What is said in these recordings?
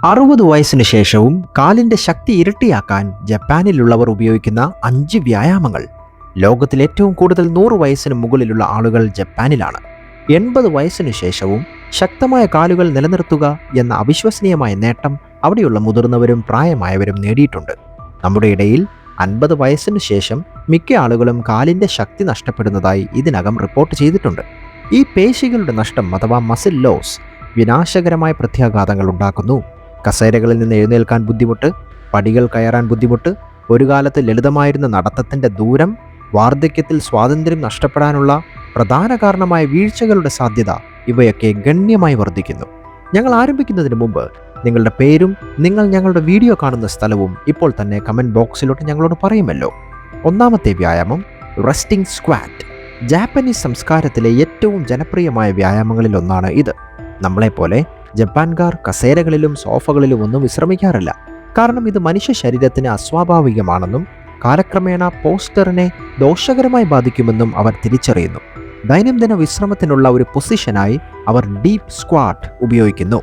60 വയസ്സിന് ശേഷവും കാലിന്റെ ശക്തി ഇരട്ടിയാക്കാൻ ജപ്പാനിലുള്ളവർ ഉപയോഗിക്കുന്ന 5 വ്യായാമങ്ങൾ. ലോകത്തിൽ ഏറ്റവും കൂടുതൽ 100 വയസ്സിന് മുകളിലുള്ള ആളുകൾ ജപ്പാനിലാണ്. 80 വയസ്സിന് ശേഷവും ശക്തമായ കാലുകൾ നിലനിർത്തുക എന്ന അവിശ്വസനീയമായ നേട്ടം അവിടെയുള്ള മുതിർന്നവരും പ്രായമായവരും നേടിയിട്ടുണ്ട്. നമ്മുടെ ഇടയിൽ 50 വയസ്സിന് ശേഷം മിക്ക ആളുകളും കാലിന്റെ ശക്തി നഷ്ടപ്പെടുന്നതായി ഇതിനകം റിപ്പോർട്ട് ചെയ്തിട്ടുണ്ട്. ഈ പേശികളുടെ നഷ്ടം അഥവാ മസിൽ ലോസ് വിനാശകരമായ പ്രത്യാഘാതങ്ങൾ ഉണ്ടാക്കുന്നു. കസേരകളിൽ നിന്ന് എഴുന്നേൽക്കാൻ ബുദ്ധിമുട്ട്, പടികൾ കയറാൻ ബുദ്ധിമുട്ട്, ഒരു കാലത്ത് ലളിതമായിരുന്ന നടത്തത്തിൻ്റെ ദൂരം, വാർദ്ധക്യത്തിൽ സ്വാതന്ത്ര്യം നഷ്ടപ്പെടാനുള്ള പ്രധാന കാരണമായ വീഴ്ചകളുടെ സാധ്യത ഇവയൊക്കെ ഗണ്യമായി വർദ്ധിക്കുന്നു. ഞങ്ങൾ ആരംഭിക്കുന്നതിന് മുമ്പ് നിങ്ങളുടെ പേരും നിങ്ങൾ ഞങ്ങളുടെ വീഡിയോ കാണുന്ന സ്ഥലവും ഇപ്പോൾ തന്നെ കമൻറ്റ് ബോക്സിലോട്ട് ഞങ്ങളോട് പറയുമല്ലോ. ഒന്നാമത്തെ വ്യായാമം റെസ്റ്റിംഗ് സ്ക്വാറ്റ്. ജാപ്പനീസ് സംസ്കാരത്തിലെ ഏറ്റവും ജനപ്രിയമായ വ്യായാമങ്ങളിൽ ഒന്നാണ് ഇത്. നമ്മളെപ്പോലെ ജപ്പാൻകാർ കസേരകളിലും സോഫകളിലും ഒന്നും വിശ്രമിക്കാറില്ല. കാരണം ഇത് മനുഷ്യ ശരീരത്തിന് അസ്വാഭാവികമാണെന്നും കാലക്രമേണ പോസ്റ്ററിനെ ദോഷകരമായി ബാധിക്കുമെന്നും അവർ തിരിച്ചറിയുന്നു. ദൈനംദിന വിശ്രമത്തിനുള്ള ഒരു പൊസിഷനായി അവർ ഡീപ്പ് സ്ക്വാട്ട് ഉപയോഗിക്കുന്നു.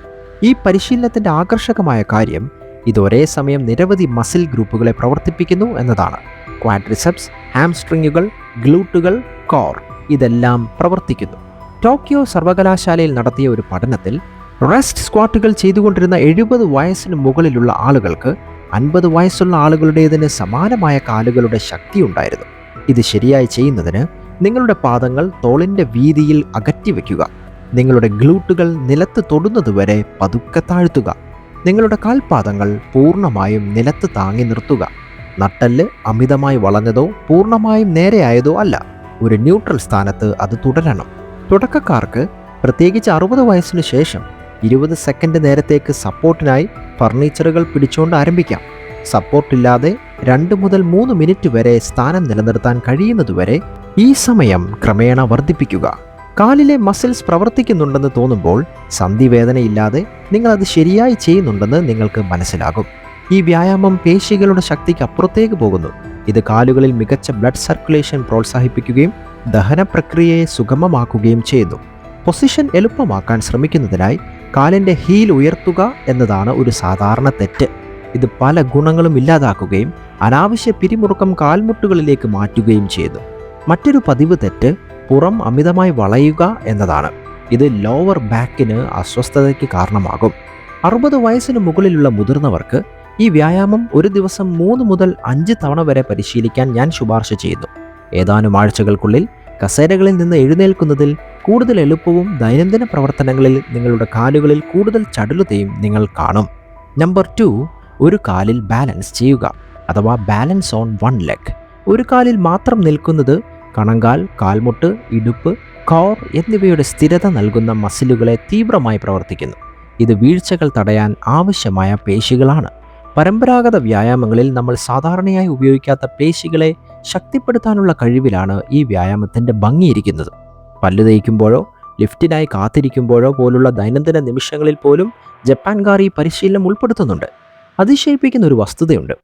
ഈ പരിശീലനത്തിൻ്റെ ആകർഷകമായ കാര്യം ഇത് ഒരേ സമയം നിരവധി മസിൽ ഗ്രൂപ്പുകളെ പ്രവർത്തിപ്പിക്കുന്നു എന്നതാണ്. ക്വാഡ്രിസെപ്സ്, ഹാംസ്ട്രിങ്ങുകൾ, ഗ്ലൂട്ടുകൾ, കോർ ഇതെല്ലാം പ്രവർത്തിക്കുന്നു. ടോക്കിയോ സർവകലാശാലയിൽ നടത്തിയ ഒരു പഠനത്തിൽ റെസ്റ്റ് സ്ക്വാട്ടുകൾ ചെയ്തുകൊണ്ടിരുന്ന 70 വയസ്സിന് മുകളിലുള്ള ആളുകൾക്ക് 50 വയസ്സുള്ള ആളുകളുടേതിന് സമാനമായ കാലുകളുടെ ശക്തിയുണ്ടായിരുന്നു. ഇത് ശരിയായി ചെയ്യുന്നതിന് നിങ്ങളുടെ പാദങ്ങൾ തോളിൻ്റെ വീതിയിൽ അകറ്റിവെക്കുക. നിങ്ങളുടെ ഗ്ലൂട്ടുകൾ നിലത്ത് തൊടുന്നതുവരെ പതുക്കെ താഴ്ത്തുക. നിങ്ങളുടെ കാൽപാദങ്ങൾ പൂർണ്ണമായും നിലത്ത് താങ്ങി നിർത്തുക. നട്ടെല്ല് അമിതമായി വളഞ്ഞതോ പൂർണ്ണമായും നേരെയായതോ അല്ല. ഒരു ന്യൂട്രൽ സ്ഥാനത്ത് അത് തുടരണം. തുടക്കക്കാർക്ക്, പ്രത്യേകിച്ച് 60 വയസ്സിന് ശേഷം 20 സെക്കൻഡ് നേരത്തേക്ക് സപ്പോർട്ടിനായി ഫർണിച്ചറുകൾ പിടിച്ചുകൊണ്ട് ആരംഭിക്കാം. സപ്പോർട്ടില്ലാതെ 2 മുതൽ 3 മിനിറ്റ് വരെ സ്ഥാനം നിലനിർത്താൻ കഴിയുന്നതുവരെ ഈ സമയം ക്രമേണ വർദ്ധിപ്പിക്കുക. കാലിലെ മസിൽസ് പ്രവർത്തിക്കുന്നുണ്ടെന്ന് തോന്നുമ്പോൾ സന്ധിവേദനയില്ലാതെ നിങ്ങളത് ശരിയായി ചെയ്യുന്നുണ്ടെന്ന് നിങ്ങൾക്ക് മനസ്സിലാകും. ഈ വ്യായാമം പേശികളുടെ ശക്തിക്ക് അപ്പുറത്തേക്ക് പോകുന്നു. ഇത് കാലുകളിൽ മികച്ച ബ്ലഡ് സർക്കുലേഷൻ പ്രോത്സാഹിപ്പിക്കുകയും ദഹന പ്രക്രിയയെ സുഗമമാക്കുകയും ചെയ്യുന്നു. പൊസിഷൻ എളുപ്പമാക്കാൻ ശ്രമിക്കുന്നതിനായി കാലിൻ്റെ ഹീൽ ഉയർത്തുക എന്നതാണ് ഒരു സാധാരണ തെറ്റ്. ഇത് പല ഗുണങ്ങളും ഇല്ലാതാക്കുകയും അനാവശ്യ പിരിമുറുക്കം കാൽമുട്ടുകളിലേക്ക് മാറ്റുകയും ചെയ്യുന്നു. മറ്റൊരു പതിവ് തെറ്റ് പുറം അമിതമായി വളയുക എന്നതാണ്. ഇത് ലോവർ ബാക്കിന് അസ്വസ്ഥതയ്ക്ക് കാരണമാകും. 60 വയസ്സിന് മുകളിലുള്ള മുതിർന്നവർക്ക് ഈ വ്യായാമം ഒരു ദിവസം 3 മുതൽ 5 തവണ വരെ പരിശീലിക്കാൻ ഞാൻ ശുപാർശ ചെയ്യുന്നു. ഏതാനും ആഴ്ചകൾക്കുള്ളിൽ കസേരകളിൽ നിന്ന് എഴുന്നേൽക്കുന്നതിൽ കൂടുതൽ എളുപ്പവും ദൈനംദിന പ്രവർത്തനങ്ങളിൽ നിങ്ങളുടെ കാലുകളിൽ കൂടുതൽ ചടുലതയും നിങ്ങൾ കാണും. നമ്പർ 2, ഒരു കാലിൽ ബാലൻസ് ചെയ്യുക അഥവാ ബാലൻസ് ഓൺ വൺ ലെഗ്. ഒരു കാലിൽ മാത്രം നിൽക്കുന്നത് കണങ്കാൽ, കാൽമുട്ട്, ഇടുപ്പ്, കോർ എന്നിവയുടെ സ്ഥിരത നൽകുന്ന മസിലുകളെ തീവ്രമായി പ്രവർത്തിക്കുന്നു. ഇത് വീഴ്ചകൾ തടയാൻ ആവശ്യമായ പേശികളാണ്. പരമ്പരാഗത വ്യായാമങ്ങളിൽ നമ്മൾ സാധാരണയായി ഉപയോഗിക്കാത്ത പേശികളെ ശക്തിപ്പെടുത്താനുള്ള കഴിവിലാണ് ഈ വ്യായാമത്തിൻ്റെ ഭംഗിയിരിക്കുന്നത്. പല്ല് തേയ്ക്കുമ്പോഴോ ലിഫ്റ്റിനായി കാത്തിരിക്കുമ്പോഴോ പോലുള്ള ദൈനംദിന നിമിഷങ്ങളിൽ പോലും ജപ്പാൻകാർ ഈ പരിശീലനം ഉൾപ്പെടുത്തുന്നുണ്ട്. അതിശയിപ്പിക്കുന്ന ഒരു വസ്തുതയുണ്ട്.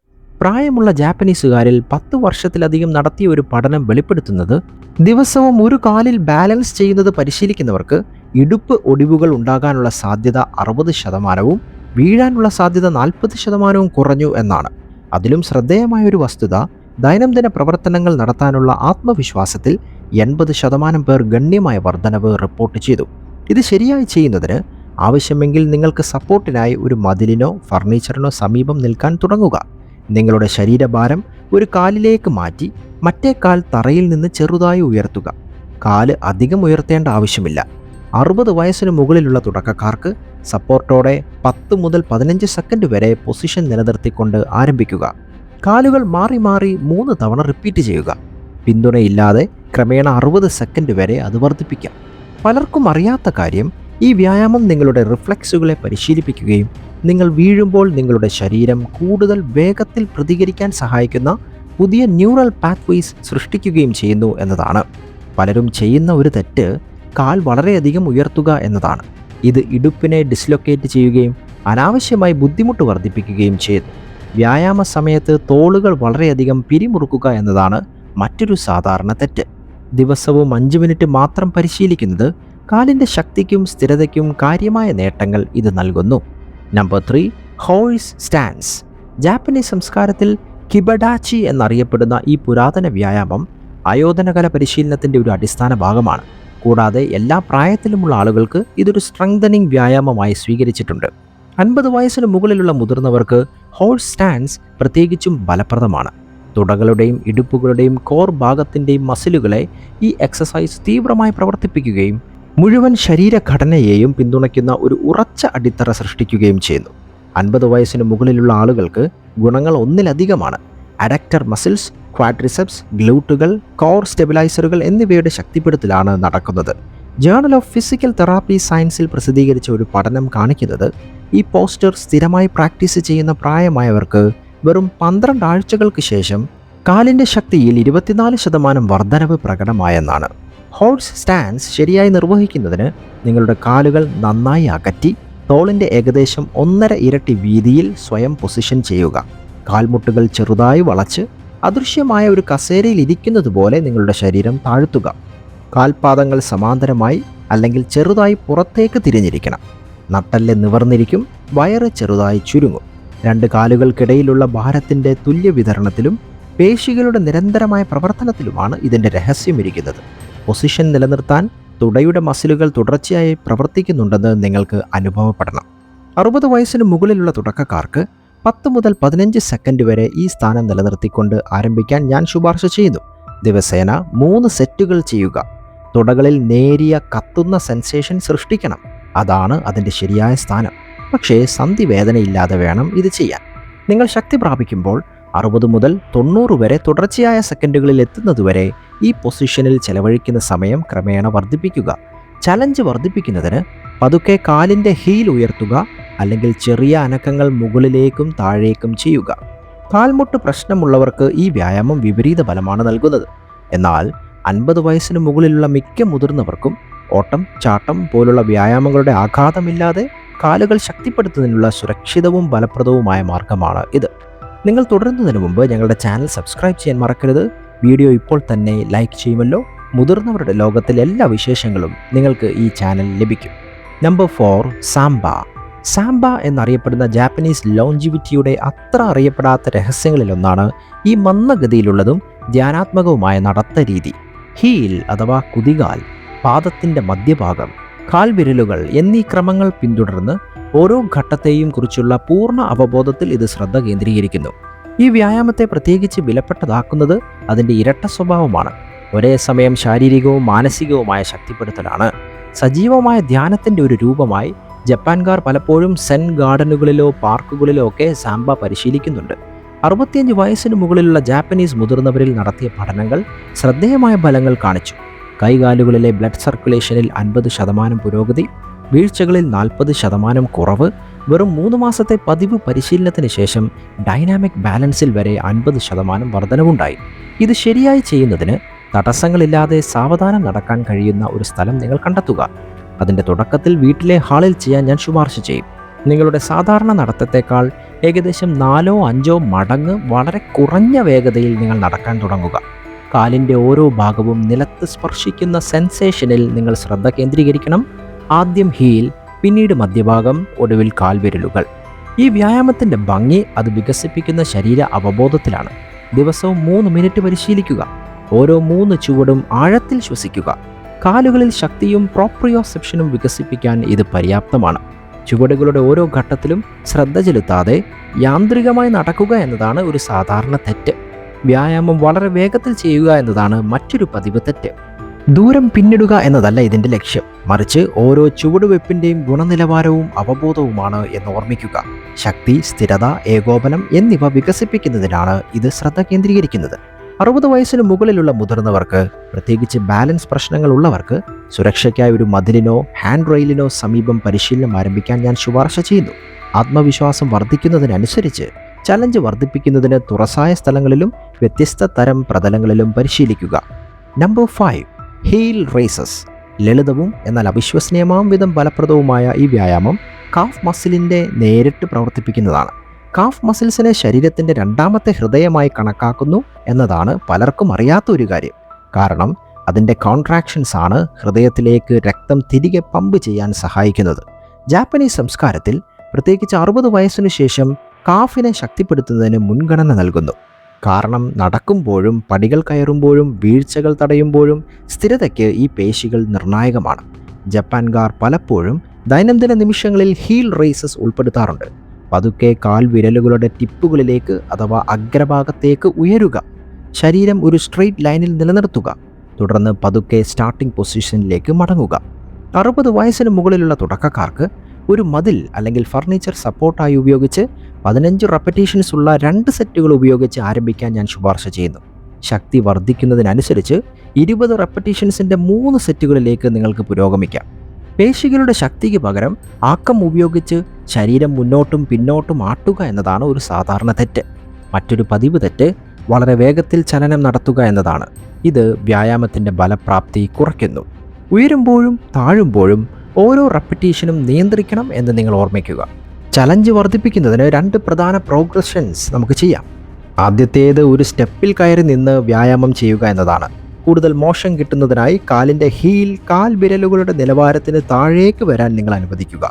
പ്രായമുള്ള ജാപ്പനീസുകാരിൽ 10 വർഷത്തിലധികം നടത്തിയ ഒരു പഠനം വെളിപ്പെടുത്തുന്നത് ദിവസവും ഒരു കാലിൽ ബാലൻസ് ചെയ്യുന്നത് പരിശീലിക്കുന്നവർക്ക് ഇടുപ്പ് ഒടിവുകൾ ഉണ്ടാകാനുള്ള സാധ്യത 60%, വീഴാനുള്ള സാധ്യത 40% കുറഞ്ഞു എന്നാണ്. അതിലും ശ്രദ്ധേയമായൊരു വസ്തുത, ദൈനംദിന പ്രവർത്തനങ്ങൾ നടത്താനുള്ള ആത്മവിശ്വാസത്തിൽ 80% പേർ ഗണ്യമായ വർധനവ് റിപ്പോർട്ട് ചെയ്തു. ഇത് ശരിയായി ചെയ്യുന്നതിന് ആവശ്യമെങ്കിൽ നിങ്ങൾക്ക് സപ്പോർട്ടിനായി ഒരു മതിലിനോ ഫർണിച്ചറിനോ സമീപം നിൽക്കാൻ തുടങ്ങുക. നിങ്ങളുടെ ശരീരഭാരം ഒരു കാലിലേക്ക് മാറ്റി മറ്റേ കാൽ തറയിൽ നിന്ന് ചെറുതായി ഉയർത്തുക. കാല് അധികം ഉയർത്തേണ്ട ആവശ്യമില്ല. 60 വയസ്സിന് മുകളിലുള്ള തുടക്കക്കാർക്ക് സപ്പോർട്ടോടെ 10 മുതൽ 15 സെക്കൻഡ് വരെ പൊസിഷൻ നിലനിർത്തിക്കൊണ്ട് ആരംഭിക്കുക. കാലുകൾ മാറി മാറി 3 തവണ റിപ്പീറ്റ് ചെയ്യുക. പിന്തുണയില്ലാതെ ക്രമേണ 60 സെക്കൻഡ് വരെ അത് വർദ്ധിപ്പിക്കാം. പലർക്കും അറിയാത്ത കാര്യം, ഈ വ്യായാമം നിങ്ങളുടെ റിഫ്ലെക്സുകളെ പരിശീലിപ്പിക്കുകയും നിങ്ങൾ വീഴുമ്പോൾ നിങ്ങളുടെ ശരീരം കൂടുതൽ വേഗത്തിൽ പ്രതികരിക്കാൻ സഹായിക്കുന്ന പുതിയ ന്യൂറൽ പാത്വേസ് സൃഷ്ടിക്കുകയും ചെയ്യുന്നു എന്നതാണ്. പലരും ചെയ്യുന്ന ഒരു തെറ്റ് കാൽ വളരെയധികം ഉയർത്തുക എന്നതാണ്. ഇത് ഇടുപ്പിനെ ഡിസ്ലൊക്കേറ്റ് ചെയ്യുകയും അനാവശ്യമായി ബുദ്ധിമുട്ട് വർദ്ധിപ്പിക്കുകയും ചെയ്യുന്നു. വ്യായാമ സമയത്ത് തോളുകൾ വളരെയധികം പിരിമുറുക്കുക എന്നതാണ് മറ്റൊരു സാധാരണ തെറ്റ്. ദിവസവും 5 മിനിറ്റ് മാത്രം പരിശീലിക്കുന്നത് കാലിൻ്റെ ശക്തിക്കും സ്ഥിരതയ്ക്കും കാര്യമായ നേട്ടങ്ങൾ ഇത് നൽകുന്നു. Number 3, horse stance. ജാപ്പനീസ് സംസ്കാരത്തിൽ കിബഡാച്ചി എന്നറിയപ്പെടുന്ന ഈ പുരാതന വ്യായാമം ആയോധനകല പരിശീലനത്തിൻ്റെ ഒരു അടിസ്ഥാന ഭാഗമാണ്. കൂടാതെ എല്ലാ പ്രായത്തിലുമുള്ള ആളുകൾക്ക് ഇതൊരു സ്ട്രെങ്തനിങ് വ്യായാമമായി സ്വീകരിച്ചിട്ടുണ്ട്. 50 വയസ്സിന് മുകളിലുള്ള മുതിർന്നവർക്ക് ഹോഴ്സ് സ്റ്റാൻസ് പ്രത്യേകിച്ചും ഫലപ്രദമാണ്. തുടകളുടെയും ഇടുപ്പുകളുടെയും കോർ ഭാഗത്തിൻ്റെയും മസിലുകളെ ഈ എക്സസൈസ് തീവ്രമായി പ്രവർത്തിപ്പിക്കുകയും മുഴുവൻ ശരീരഘടനയെയും പിന്തുണയ്ക്കുന്ന ഒരു ഉറച്ച അടിത്തറ സൃഷ്ടിക്കുകയും ചെയ്യുന്നു. 50 വയസ്സിന് മുകളിലുള്ള ആളുകൾക്ക് ഗുണങ്ങൾ ഒന്നിലധികമാണ്. അഡക്ടർ മസിൽസ്, ക്വാഡ്രിസെപ്സ്, ഗ്ലൂട്ടുകൾ, കോർ സ്റ്റെബിലൈസറുകൾ എന്നിവയുടെ ശക്തിപ്പെടുത്തലാണ് നടക്കുന്നത്. ജേർണൽ ഓഫ് ഫിസിക്കൽ തെറാപ്പി സയൻസിൽ പ്രസിദ്ധീകരിച്ച ഒരു പഠനം കാണിക്കുന്നത് ഈ പോസ്റ്റർ സ്ഥിരമായി പ്രാക്ടീസ് ചെയ്യുന്ന പ്രായമായവർക്ക് വെറും 12 ആഴ്ചകൾക്ക് ശേഷം കാലിൻ്റെ ശക്തിയിൽ 24% വർധനവ് പ്രകടമായെന്നാണ്. ഹോഴ്സ് സ്റ്റാൻസ് ശരിയായി നിർവഹിക്കുന്നതിന് നിങ്ങളുടെ കാലുകൾ നന്നായി അകറ്റി തോളിൻ്റെ ഏകദേശം 1.5 ഇരട്ടി വീതിയിൽ സ്വയം പൊസിഷൻ ചെയ്യുക. കാൽമുട്ടുകൾ ചെറുതായി വളച്ച് അദൃശ്യമായ ഒരു കസേരയിൽ ഇരിക്കുന്നത് പോലെ നിങ്ങളുടെ ശരീരം താഴ്ത്തുക. കാൽപാദങ്ങൾ സമാന്തരമായി അല്ലെങ്കിൽ ചെറുതായി പുറത്തേക്ക് തിരിഞ്ഞിരിക്കണം. നട്ടെല്ല് നിവർന്നിരിക്കും, വയറ് ചെറുതായി ചുരുങ്ങും. 2 കാലുകൾക്കിടയിലുള്ള ഭാരത്തിൻ്റെ തുല്യ വിതരണത്തിലും പേശികളുടെ നിരന്തരമായ പ്രവർത്തനത്തിലുമാണ് ഇതിൻ്റെ രഹസ്യമിരിക്കുന്നത്. പൊസിഷൻ നിലനിർത്താൻ തുടയുടെ മസിലുകൾ തുടർച്ചയായി പ്രവർത്തിക്കുന്നുണ്ടെന്ന് നിങ്ങൾക്ക് അനുഭവപ്പെടണം. 60 വയസ്സിന് മുകളിലുള്ള തുടക്കക്കാർക്ക് 10 മുതൽ 15 സെക്കൻഡ് വരെ ഈ സ്ഥാനം നിലനിർത്തിക്കൊണ്ട് ആരംഭിക്കാൻ ഞാൻ ശുപാർശ ചെയ്യുന്നു. ദിവസേന 3 സെറ്റുകൾ ചെയ്യുക. തുടകളിൽ നേരിയ കത്തുന്ന സെൻസേഷൻ സൃഷ്ടിക്കണം. അതാണ് അതിൻ്റെ ശരിയായ സ്ഥാനം. പക്ഷേ സന്ധിവേദനയില്ലാതെ വേണം ഇത് ചെയ്യാൻ. നിങ്ങൾ ശക്തി പ്രാപിക്കുമ്പോൾ 60 മുതൽ 90 വരെ തുടർച്ചയായ സെക്കൻഡുകളിൽ എത്തുന്നതുവരെ ഈ പൊസിഷനിൽ ചെലവഴിക്കുന്ന സമയം ക്രമേണ വർദ്ധിപ്പിക്കുക. ചലഞ്ച് വർദ്ധിപ്പിക്കുന്നതിന് പതുക്കെ കാലിൻ്റെ ഹീൽ ഉയർത്തുക, അല്ലെങ്കിൽ ചെറിയ അനക്കങ്ങൾ മുകളിലേക്കും താഴേക്കും ചെയ്യുക. കാൽമുട്ട് പ്രശ്നമുള്ളവർക്ക് ഈ വ്യായാമം വിപരീത ഫലമാണ് നൽകുന്നത്. എന്നാൽ 50 വയസ്സിന് മുകളിലുള്ള മിക്ക മുതിർന്നവർക്കും ഓട്ടം, ചാട്ടം പോലുള്ള വ്യായാമങ്ങളുടെ ആഘാതമില്ലാതെ കാലുകൾ ശക്തിപ്പെടുത്തുന്നതിനുള്ള സുരക്ഷിതവും ഫലപ്രദവുമായ മാർഗമാണ് ഇത്. നിങ്ങൾ തുടരുന്നതിന് മുമ്പ് ഞങ്ങളുടെ ചാനൽ സബ്സ്ക്രൈബ് ചെയ്യാൻ മറക്കരുത്. വീഡിയോ ഇപ്പോൾ തന്നെ ലൈക്ക് ചെയ്യുമല്ലോ. മുതിർന്നവരുടെ ലോകത്തിലെ എല്ലാ വിശേഷങ്ങളും നിങ്ങൾക്ക് ഈ ചാനൽ ലഭിക്കും. നമ്പർ 4, സാംബ. സാംബ എന്നറിയപ്പെടുന്ന ജാപ്പനീസ് ലോഞ്ചിവിറ്റിയുടെ അത്ര അറിയപ്പെടാത്ത രഹസ്യങ്ങളിലൊന്നാണ് ഈ മന്ദഗതിയിലുള്ളതും ധ്യാനാത്മകവുമായ നടത്ത രീതി. ഹീൽ അഥവാ കുതികാൽ, പാദത്തിൻ്റെ മധ്യഭാഗം, കാൽവിരലുകൾ എന്നീ ക്രമങ്ങൾ പിന്തുടർന്ന് ഓരോ ഘട്ടത്തെയും കുറിച്ചുള്ള പൂർണ്ണ അവബോധത്തിൽ ഇത് ശ്രദ്ധ കേന്ദ്രീകരിക്കുന്നു. ഈ വ്യായാമത്തെ പ്രത്യേകിച്ച് വിലപ്പെട്ടതാക്കുന്നത് അതിൻ്റെ ഇരട്ട സ്വഭാവമാണ്. ഒരേ സമയം ശാരീരികവും മാനസികവുമായ ശക്തിപ്പെടുത്തലാണ്. സജീവമായ ധ്യാനത്തിൻ്റെ ഒരു രൂപമായി ജപ്പാൻകാർ പലപ്പോഴും സെൻ ഗാർഡനുകളിലോ പാർക്കുകളിലോ ഒക്കെ സാംബ പരിശീലിക്കുന്നുണ്ട്. 65 വയസ്സിന് മുകളിലുള്ള ജാപ്പനീസ് മുതിർന്നവരിൽ നടത്തിയ പഠനങ്ങൾ ശ്രദ്ധേയമായ ഫലങ്ങൾ കാണിച്ചു. കൈകാലുകളിലെ ബ്ലഡ് സർക്കുലേഷനിൽ 50% പുരോഗതി, വീഴ്ചകളിൽ 40% കുറവ്, വെറും 3 മാസത്തെ പതിവ് പരിശീലനത്തിന് ശേഷം ഡൈനാമിക് ബാലൻസിൽ വരെ 50% വർധനവുണ്ടായി. ഇത് ശരിയായി ചെയ്യുന്നതിന് തടസ്സങ്ങളില്ലാതെ സാവധാനം നടക്കാൻ കഴിയുന്ന ഒരു സ്ഥലം നിങ്ങൾ കണ്ടെത്തുക. അതിൻ്റെ തുടക്കത്തിൽ വീട്ടിലെ ഹാളിൽ ചെയ്യാൻ ഞാൻ ശുപാർശ ചെയ്യും. നിങ്ങളുടെ സാധാരണ നടത്തത്തേക്കാൾ ഏകദേശം 4-5 മടങ്ങ് വളരെ കുറഞ്ഞ വേഗതയിൽ നിങ്ങൾ നടക്കാൻ തുടങ്ങുക. കാലിൻ്റെ ഓരോ ഭാഗവും നിലത്ത് സ്പർശിക്കുന്ന സെൻസേഷനിൽ നിങ്ങൾ ശ്രദ്ധ കേന്ദ്രീകരിക്കണം. ആദ്യം ഹീൽ, പിന്നീട് മധ്യഭാഗം, ഒടുവിൽ കാൽവിരലുകൾ. ഈ വ്യായാമത്തിൻ്റെ ഭംഗി അത് വികസിപ്പിക്കുന്ന ശരീര അവബോധത്തിലാണ്. ദിവസവും 3 മിനിറ്റ് പരിശീലിക്കുക. ഓരോ 3 ചുവടും ആഴത്തിൽ ശ്വസിക്കുക. കാലുകളിൽ ശക്തിയും പ്രോപ്രിയോസെപ്ഷനും വികസിപ്പിക്കാൻ ഇത് പര്യാപ്തമാണ്. ചുവടുകളുടെ ഓരോ ഘട്ടത്തിലും ശ്രദ്ധ ചെലുത്താതെ യാന്ത്രികമായി നടക്കുക എന്നതാണ് ഒരു സാധാരണ തെറ്റ്. വ്യായാമം വളരെ വേഗത്തിൽ ചെയ്യുക എന്നതാണ് മറ്റൊരു പതിവ് തെറ്റ്. ദൂരം പിന്നിടുക എന്നതല്ല ഇതിൻ്റെ ലക്ഷ്യം, മറിച്ച് ഓരോ ചുവടുവെപ്പിൻ്റെയും ഗുണനിലവാരവും അവബോധവുമാണ് എന്ന് ഓർമ്മിക്കുക. ശക്തി, സ്ഥിരത, ഏകോപനം എന്നിവ വികസിപ്പിക്കുന്നതിനാണ് ഇത് ശ്രദ്ധ കേന്ദ്രീകരിക്കുന്നത്. 60 വയസ്സിന് മുകളിലുള്ള മുതിർന്നവർക്ക്, പ്രത്യേകിച്ച് ബാലൻസ് പ്രശ്നങ്ങൾ ഉള്ളവർക്ക്, സുരക്ഷയ്ക്കായി ഒരു മതിലിനോ ഹാൻഡ് റെയിലിനോ സമീപം പരിശീലനം ആരംഭിക്കാൻ ഞാൻ ശുപാർശ ചെയ്യുന്നു. ആത്മവിശ്വാസം വർദ്ധിക്കുന്നതിനനുസരിച്ച് ചലഞ്ച് വർദ്ധിപ്പിക്കുന്നതിന് തുറസായ സ്ഥലങ്ങളിലും വ്യത്യസ്ത തരം പ്രതലങ്ങളിലും പരിശീലിക്കുക. Number 5, heel raises. ലളിതവും എന്നാൽ അവിശ്വസനീയമാം വിധം ഫലപ്രദവുമായ ഈ വ്യായാമം കാഫ് മസിലിൻ്റെ നേരിട്ട് പ്രവർത്തിപ്പിക്കുന്നതാണ്. കാഫ് മസിൽസിനെ ശരീരത്തിൻ്റെ 2ാമത്തെ ഹൃദയമായി കണക്കാക്കുന്നു എന്നതാണ് പലർക്കും അറിയാത്ത ഒരു കാര്യം. കാരണം അതിൻ്റെ കോൺട്രാക്ഷൻസ് ആണ് ഹൃദയത്തിലേക്ക് രക്തം തിരികെ പമ്പ് ചെയ്യാൻ സഹായിക്കുന്നത്. ജാപ്പനീസ് സംസ്കാരത്തിൽ, പ്രത്യേകിച്ച് 60 വയസ്സിനു ശേഷം കാഫിനെ ശക്തിപ്പെടുത്തുന്നതിന് മുൻഗണന നൽകുന്നു. കാരണം നടക്കുമ്പോഴും പടികൾ കയറുമ്പോഴും വീഴ്ചകൾ തടയുമ്പോഴും സ്ഥിരതയ്ക്ക് ഈ പേശികൾ നിർണായകമാണ്. ജപ്പാൻകാർ പലപ്പോഴും ദൈനംദിന നിമിഷങ്ങളിൽ ഹീൽ റേസസ് ഉൾപ്പെടുത്താറുണ്ട്. പതുക്കെ കാൽ വിരലുകളുടെ ടിപ്പുകളിലേക്ക് അഥവാ അഗ്രഭാഗത്തേക്ക് ഉയരുക, ശരീരം ഒരു സ്ട്രെയിറ്റ് ലൈനിൽ നിലനിർത്തുക, തുടർന്ന് പതുക്കെ സ്റ്റാർട്ടിംഗ് പൊസിഷനിലേക്ക് മടങ്ങുക. 60 വയസ്സിന് മുകളിലുള്ള തുടക്കക്കാർക്ക് ഒരു മതിൽ അല്ലെങ്കിൽ ഫർണിച്ചർ സപ്പോർട്ടായി ഉപയോഗിച്ച് 15 റെപ്പറ്റീഷൻസ് ഉള്ള 2 സെറ്റുകൾ ഉപയോഗിച്ച് ആരംഭിക്കാൻ ഞാൻ ശുപാർശ ചെയ്യുന്നു. ശക്തി വർദ്ധിക്കുന്നതിനനുസരിച്ച് 20 റെപ്പറ്റീഷൻസിൻ്റെ 3 സെറ്റുകളിലേക്ക് നിങ്ങൾക്ക് പുരോഗമിക്കാം. പേശികളുടെ ശക്തിക്ക് പകരം ആക്കം ഉപയോഗിച്ച് ശരീരം മുന്നോട്ടും പിന്നോട്ടും ആട്ടുക എന്നതാണ് ഒരു സാധാരണ തെറ്റ്. മറ്റൊരു പതിവ് തെറ്റ് വളരെ വേഗത്തിൽ ചലനം നടത്തുക എന്നതാണ്. ഇത് വ്യായാമത്തിൻ്റെ ഫലപ്രാപ്തി കുറയ്ക്കുന്നു. ഉയരുമ്പോഴും താഴുമ്പോഴും ഓരോ റെപ്പറ്റീഷനും നിയന്ത്രിക്കണം എന്ന് നിങ്ങൾ ഓർമ്മിക്കുക. ചലഞ്ച് വർദ്ധിപ്പിക്കുന്നതിന് 2 പ്രധാന പ്രോഗ്രഷൻസ് നമുക്ക് ചെയ്യാം. ആദ്യത്തേത് ഒരു സ്റ്റെപ്പിൽ കയറി നിന്ന് വ്യായാമം ചെയ്യുക എന്നതാണ്. കൂടുതൽ മോഷൻ കിട്ടുന്നതിനായി കാലിൻ്റെ ഹീൽ കാൽ വിരലുകളുടെ നിലവാരത്തിന് താഴേക്ക് വരാൻ നിങ്ങൾ അനുവദിക്കുക.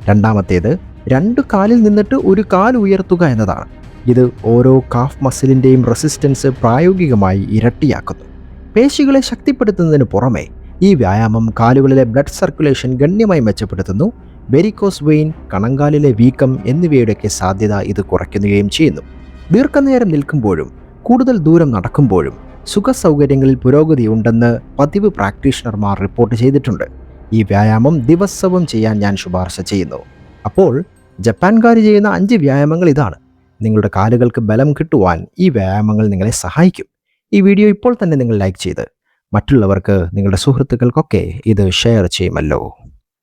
രണ്ടാമത്തേത് 2 കാലിൽ നിന്നിട്ട് ഒരു കാൽ ഉയർത്തുക എന്നതാണ്. ഇത് ഓരോ കാഫ് മസിലിൻ്റെയും റെസിസ്റ്റൻസ് പ്രായോഗികമായി ഇരട്ടിയാക്കുന്നു. പേശികളെ ശക്തിപ്പെടുത്തുന്നതിന് പുറമെ ഈ വ്യായാമം കാലുകളിലെ ബ്ലഡ് സർക്കുലേഷൻ ഗണ്യമായി മെച്ചപ്പെടുത്തുന്നു. വെരിക്കോസ് വെയിൻ, കണങ്കാലിലെ വീക്കം എന്നിവയുടെയൊക്കെ സാധ്യത ഇത് കുറയ്ക്കുകയും ചെയ്യുന്നു. ദീർഘനേരം നിൽക്കുമ്പോഴും കൂടുതൽ ദൂരം നടക്കുമ്പോഴും സുഖസൗകര്യങ്ങളിൽ പുരോഗതി ഉണ്ടെന്ന് പതിവ് പ്രാക്ടീഷണർമാർ റിപ്പോർട്ട് ചെയ്തിട്ടുണ്ട്. ഈ വ്യായാമം ദിവസവും ചെയ്യാൻ ഞാൻ ശുപാർശ ചെയ്യുന്നു. അപ്പോൾ ജപ്പാൻകാർ ചെയ്യുന്ന 5 വ്യായാമങ്ങൾ ഇതാണ്. നിങ്ങളുടെ കാലുകൾക്ക് ബലം കിട്ടുവാൻ ഈ വ്യായാമങ്ങൾ നിങ്ങളെ സഹായിക്കും. ഈ വീഡിയോ ഇപ്പോൾ തന്നെ നിങ്ങൾ ലൈക്ക് ചെയ്ത് മറ്റുള്ളവർക്ക്, നിങ്ങളുടെ സുഹൃത്തുക്കൾക്കൊക്കെ ഇത് ഷെയർ ചെയ്യുമല്ലോ.